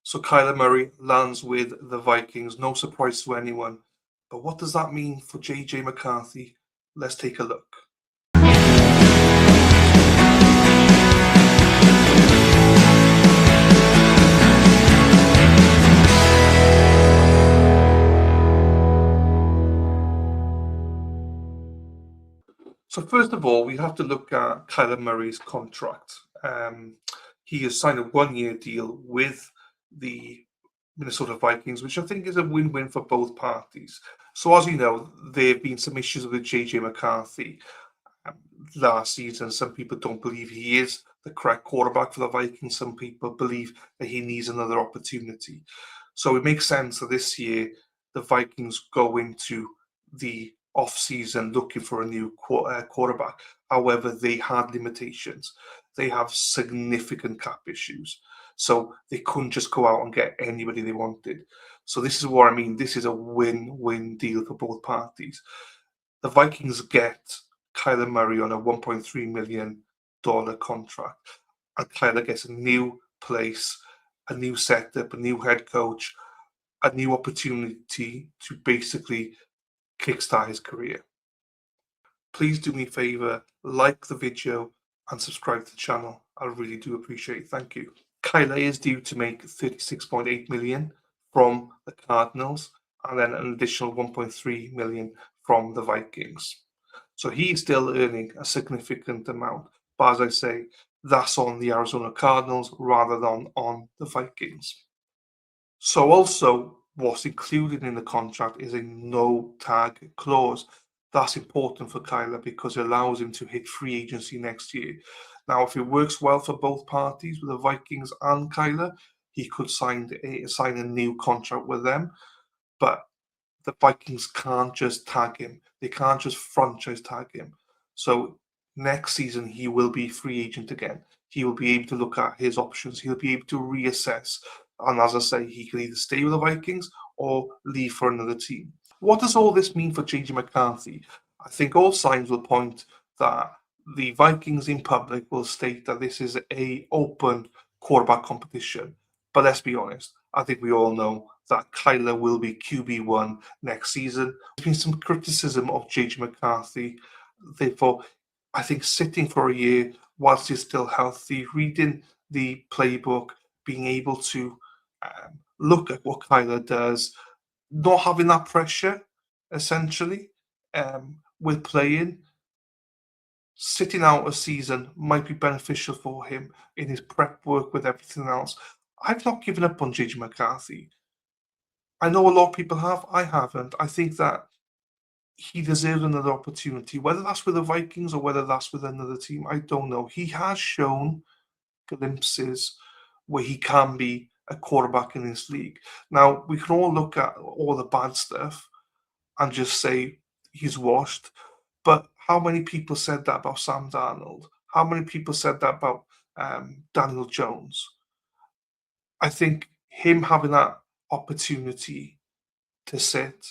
So Kyler Murray lands with the Vikings, no surprise to anyone. But what does that mean for JJ McCarthy? Let's take a look. So first of all, we have to look at Kyler Murray's contract. He has signed a one-year deal with the Minnesota Vikings, which I think is a win-win for both parties. So as you know, there have been some issues with JJ McCarthy last season. Some people don't believe he is the correct quarterback for the Vikings. Some people believe that he needs another opportunity. So it makes sense that this year the Vikings go into the off-season looking for a new quarterback. However, they had limitations. They have significant cap issues. So they couldn't just go out and get anybody they wanted. So this is what I mean. This is a win-win deal for both parties. The Vikings get Kyler Murray on a $1.3 million contract. And Kyler gets a new place, a new setup, a new head coach, a new opportunity to basically kickstart his career. Please do me a favor, like the video and subscribe to the channel. I really do appreciate it. Thank you. Kyler is due to make $36.8 million from the Cardinals and then an additional $1.3 million from the Vikings. So he's still earning a significant amount. But as I say, that's on the Arizona Cardinals rather than on the Vikings. So also what's included in the contract is a no tag clause. That's important for Kyler because it allows him to hit free agency next year. Now, if it works well for both parties, with the Vikings and Kyler, he could sign a new contract with them. But the Vikings can't just tag him. They can't just franchise tag him. So next season, he will be free agent again. He will be able to look at his options. He'll be able to reassess. And as I say, he can either stay with the Vikings or leave for another team. What does all this mean for JJ McCarthy? I think all signs will point that the Vikings in public will state that this is a open quarterback competition. But let's be honest, I think we all know that Kyler will be QB1 next season. There's been some criticism of JJ McCarthy. Therefore, I think sitting for a year whilst he's still healthy, reading the playbook, being able to look at what Kyler does, not having that pressure, essentially, with playing, sitting out a season might be beneficial for him in his prep work with everything else. I've not given up on JJ McCarthy. I know a lot of people have. I haven't. I think that he deserves another opportunity, whether that's with the Vikings or whether that's with another team. I don't know. He has shown glimpses where he can be a quarterback in this league. Now, we can all look at all the bad stuff and just say he's washed. But how many people said that about Sam Darnold? How many people said that about Daniel Jones? I think him having that opportunity to sit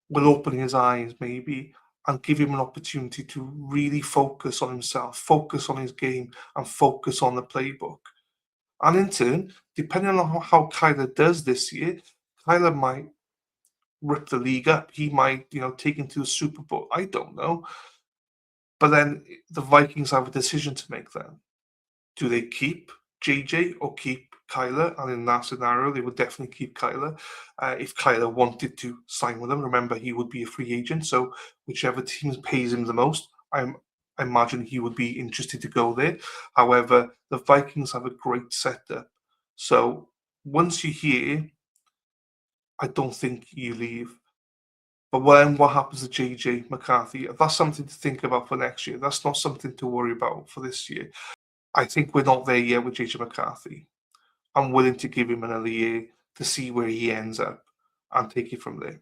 will open his eyes maybe and give him an opportunity to really focus on himself, focus on his game, and focus on the playbook. And in turn, depending on how Kyler does this year, Kyler might rip the league up. He might, take him to the Super Bowl. I don't know. But then the Vikings have a decision to make then. Do they keep JJ or keep Kyler? And in that scenario, they would definitely keep Kyler. If Kyler wanted to sign with them, remember, he would be a free agent. So whichever team pays him the most, I imagine he would be interested to go there. However, the Vikings have a great setup. So once you're here, I don't think you leave. But when what happens to JJ McCarthy, that's something to think about for next year. That's not something to worry about for this year. I think we're not there yet with JJ McCarthy. I'm willing to give him another year to see where he ends up and take it from there.